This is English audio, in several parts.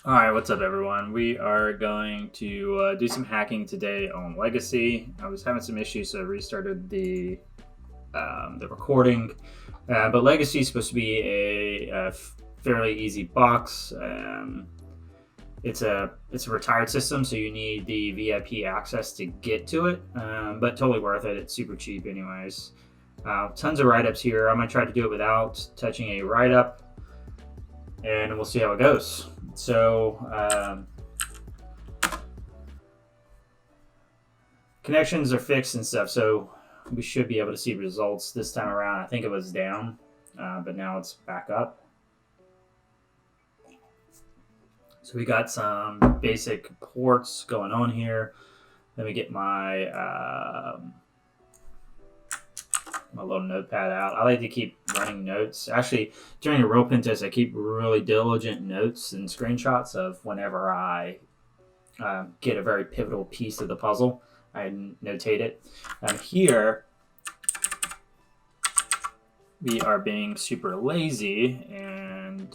Alright, what's up everyone? We are going to do some hacking today on Legacy. I was having some issues, so I restarted the recording. But Legacy is supposed to be a fairly easy box. It's a retired system, so you need the VIP access to get to it, but totally worth it. It's super cheap anyways. Tons of write-ups here. I'm going to try to do it without touching a write-up, and we'll see how it goes. So connections are fixed and stuff, so we should be able to see results this time around. I think it was down, but now it's back up. So we got some basic ports going on here. Let me get my my little notepad out. I like to keep running notes. Actually, during a real pen test, I keep really diligent notes and screenshots of whenever I get a very pivotal piece of the puzzle. I notate it. Here, we are being super lazy, and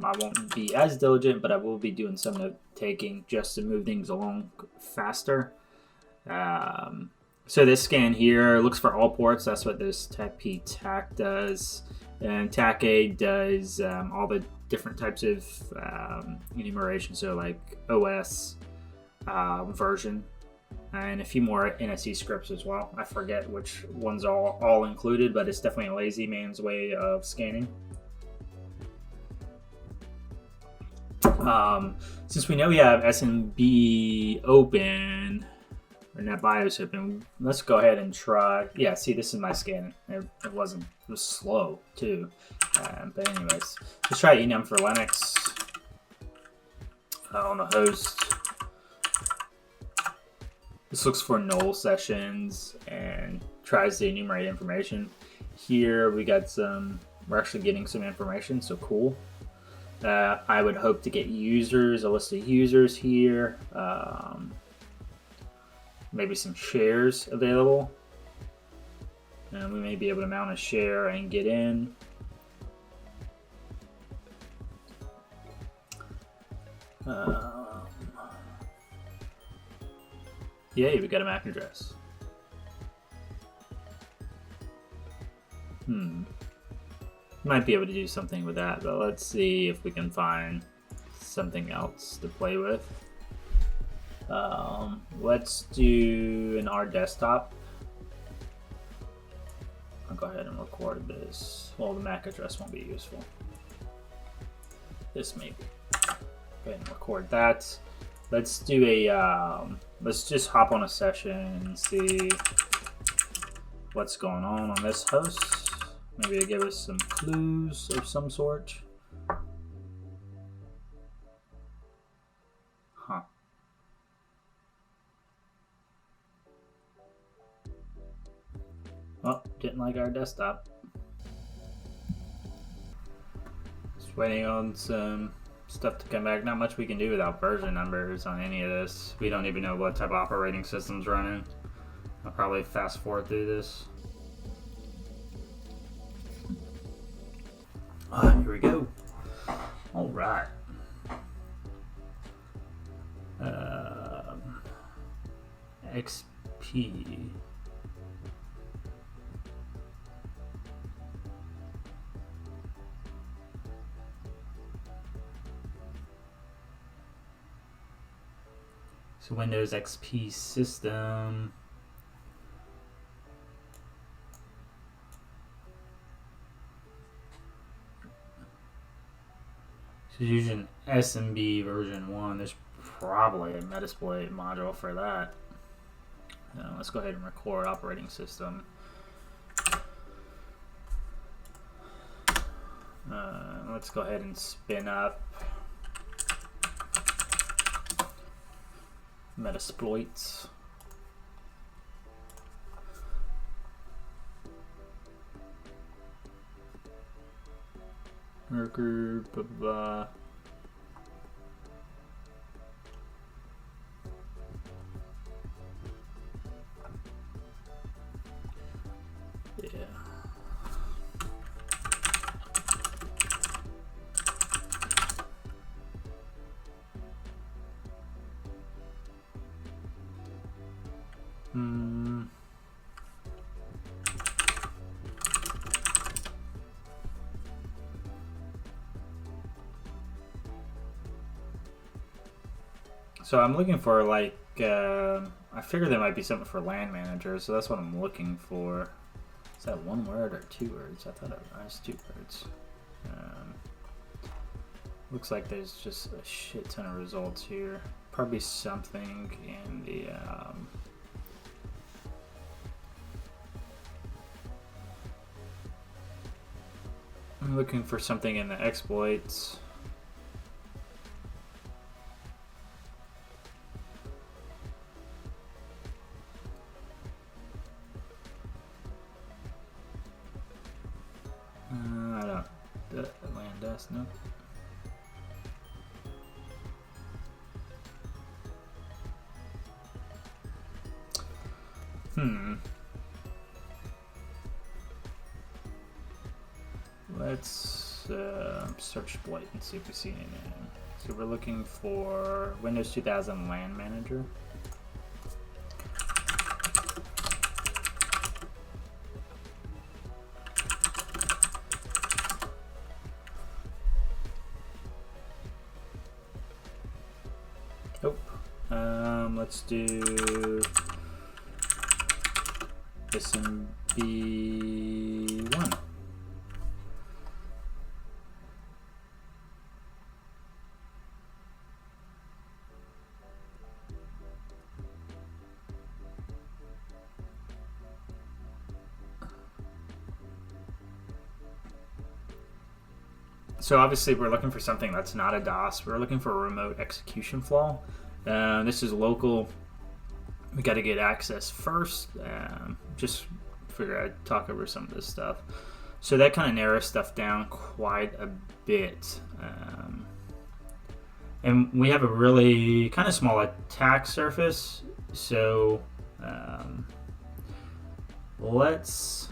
I won't be as diligent, but I will be doing some note taking just to move things along faster. So this scan here looks for all ports. That's what this TAC-P TAC does. And TAC-A does all the different types of enumeration. So like OS version and a few more NSE scripts as well. I forget which ones are all included, but it's definitely a lazy man's way of scanning. Since we know we have SMB open, or NetBIOS open, let's go ahead and try. Yeah, see, this is my scan. It was slow too. But anyways, let's try enum for Linux on the host. This looks for null sessions and tries to enumerate information. Here we got we're actually getting some information, so cool. I would hope to get users, a list of users here. Maybe some shares available, and we may be able to mount a share and get in. Yay, we got a MAC address. Might be able to do something with that, but let's see if we can find something else to play with. Let's do an R desktop. I'll go ahead and record this. Well, the MAC address won't be useful. This maybe. Go ahead and record that. Let's do a, let's just hop on a session and see what's going on this host. Maybe it'll give us some clues of some sort. Huh. Oh, didn't like our desktop. Just waiting on some stuff to come back. Not much we can do without version numbers on any of this. We don't even know what type of operating system's running. I'll probably fast forward through this. Here we go. All right. XP. So Windows XP system. So using SMB version 1, there's probably a Metasploit module for that. Let's go ahead and record operating system. Let's go ahead and spin up Metasploit. Worker, blah, blah. Yeah. So I'm looking for like I figured there might be something for LAN manager, so that's what I'm looking for. Is that one word or two words? I thought it was two words. Looks like there's just a shit ton of results here. Probably something in the I'm looking for something in the exploits. I don't. Land us, no. Let's search exploit and see if we see anything. So we're looking for Windows 2000 LAN manager. Let's do SMB1. So obviously we're looking for something that's not a DOS. We're looking for a remote execution flaw. This is local. We got to get access first. Just figure I'd talk over some of this stuff. So that kind of narrows stuff down quite a bit. And we have a really kind of small attack surface. So let's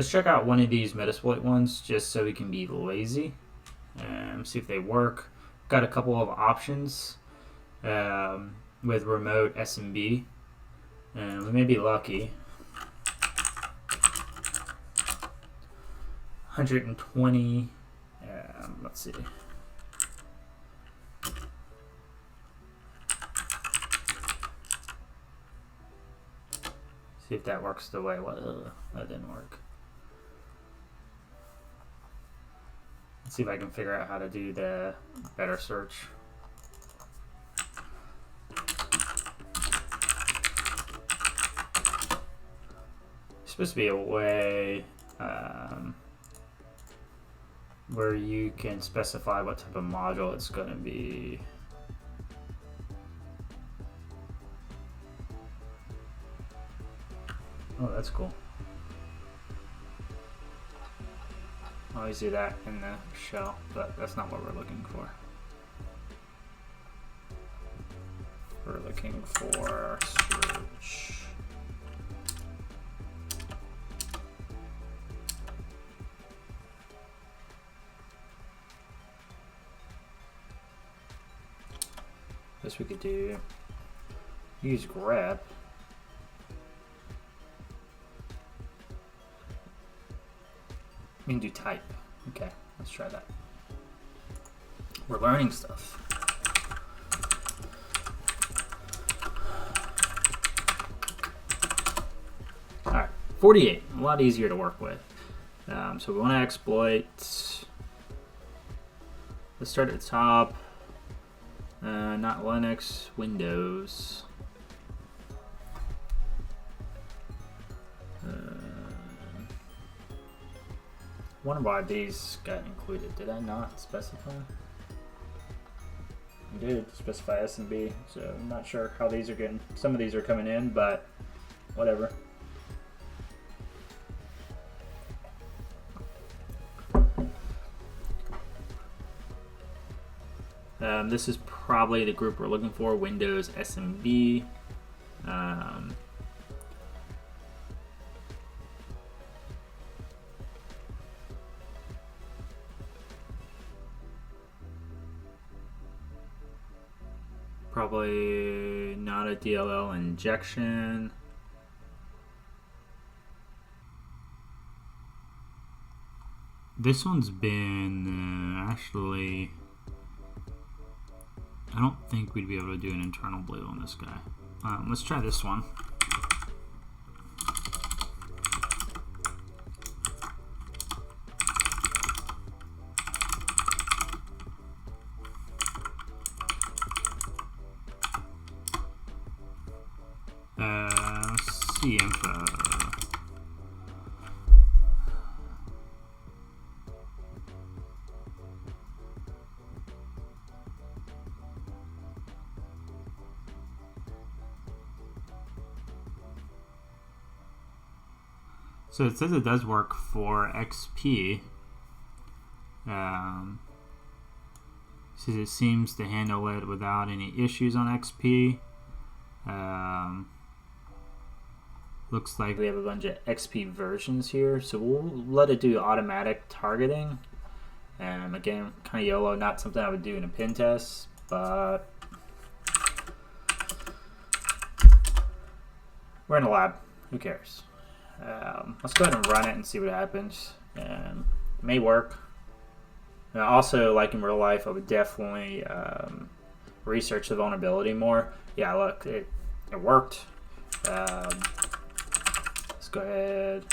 check out one of these Metasploit ones just so we can be lazy. See if they work. Got a couple of options with remote SMB. We may be lucky. 120. Let's see. See if that works the way. Well, that didn't work. Let's see if I can figure out how to do the better search. There's supposed to be a way where you can specify what type of module it's going to be. Oh, that's cool. I always do that in the shell, but that's not what we're looking for. We're looking for search. This we could do. Use grep. We can do type. Okay, let's try that. We're learning stuff. All right, 48, a lot easier to work with. So we want to exploit. Let's start at the top. Not Linux, Windows. Wonder why these got included. Did I not specify? I did specify SMB, so I'm not sure how these are getting. Some of these are coming in, but whatever. This is probably the group we're looking for, Windows SMB. Probably not a DLL injection. This one's been actually I don't think we'd be able to do an internal blue on this guy. Let's try this one. Let's see info. So it says it does work for XP. Says it seems to handle it without any issues on XP. Looks like we have a bunch of XP versions here, so we'll let it do automatic targeting. And again, kind of YOLO, not something I would do in a pen test, but we're in a lab. Who cares? Let's go ahead and run it and see what happens. It may work. Also, like in real life, I would definitely research the vulnerability more. Yeah, look, it worked. Let's go ahead.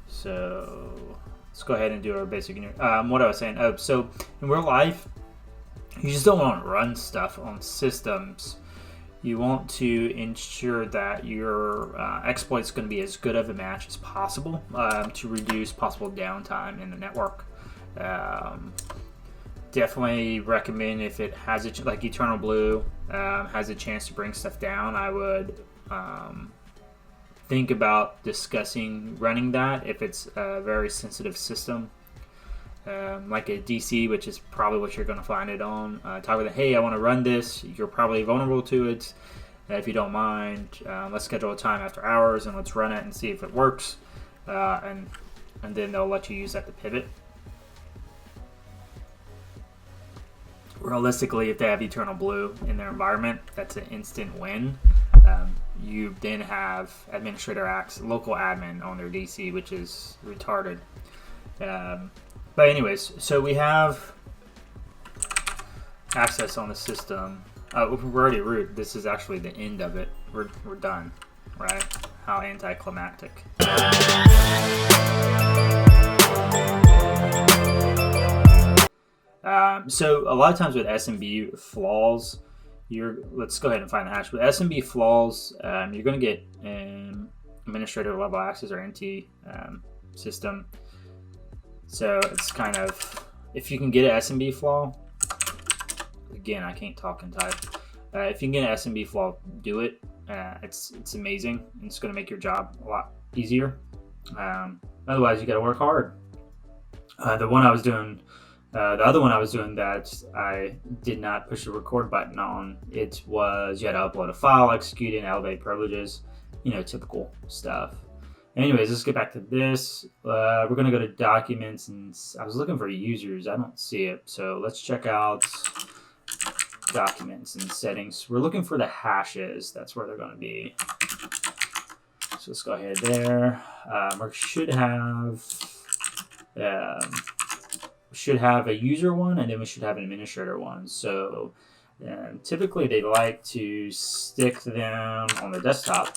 So let's go ahead and do our basic. What I was saying. So in real life, you just don't want to run stuff on systems. You want to ensure that your exploit is going to be as good of a match as possible to reduce possible downtime in the network. Definitely recommend if it has a like Eternal Blue has a chance to bring stuff down. I would think about discussing running that if it's a very sensitive system. Like a DC, which is probably what you're going to find it on. Talk with it, hey, I want to run this. You're probably vulnerable to it. If you don't mind, let's schedule a time after hours and let's run it and see if it works. And then they'll let you use that to pivot. Realistically, if they have Eternal Blue in their environment, that's an instant win. You then have administrator acts, local admin on their DC, which is retarded. But anyways, so we have access on the system. We're already root. This is actually the end of it. We're done, right? How anticlimactic. So a lot of times with SMB flaws, let's go ahead and find the hash. With SMB flaws, you're going to get administrator level access or NT system. So it's kind of, if you can get an SMB flaw, again, I can't talk and type. If you can get an SMB flaw, do it. It's amazing. It's going to make your job a lot easier. Otherwise, you got to work hard. The other one I was doing that I did not push the record button on, it was you had to upload a file, execute it, and elevate privileges. Typical stuff. Anyways, let's get back to this. We're going to go to documents, and I was looking for users. I don't see it. So let's check out documents and settings. We're looking for the hashes. That's where they're going to be. So let's go ahead there. We should have a user one, and then we should have an administrator one. So typically they like to stick them on the desktop.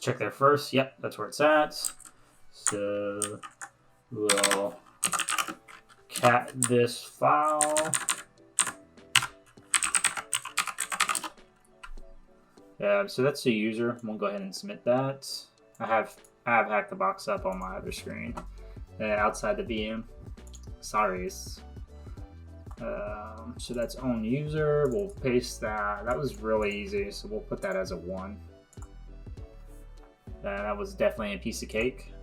Check there first. Yep, that's where it's at. So we'll cat this file. So that's the user. We'll go ahead and submit that. I have hacked the box up on my other screen outside the VM. Sorry. So that's own user. We'll paste that. That was really easy. So we'll put that as a 1. That was definitely a piece of cake.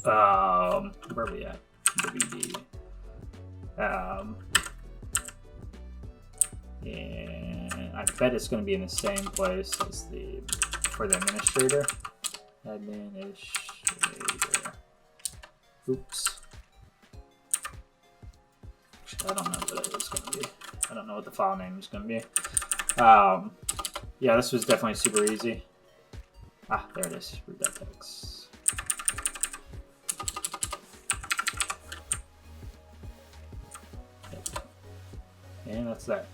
Where are we at? WD. And I bet it's going to be in the same place as for the administrator. Administrator. Oops. Actually, I don't know what it's going to be. I don't know what the file name is going to be. Yeah, this was definitely super easy. There it is. Root.txt. And that's that.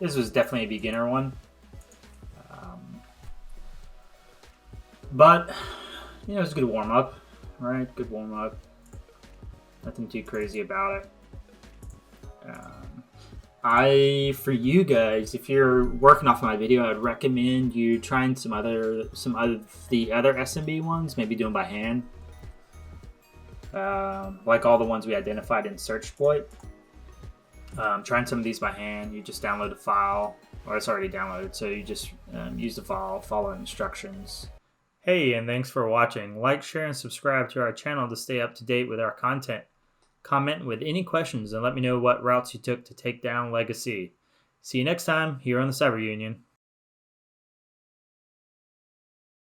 This was definitely a beginner one. But, you know, it was a good warm-up, right? Good warm-up. Nothing too crazy about it. For you guys, if you're working off my video, I'd recommend you trying some of the other SMB ones, maybe doing by hand. Like all the ones we identified in Searchploit. Trying some of these by hand, you just download a file, or it's already downloaded, so you just use the file, follow instructions. Hey, and thanks for watching. Like, share, and subscribe to our channel to stay up to date with our content. Comment with any questions and let me know what routes you took to take down Legacy. See you next time here on the Cyber Union.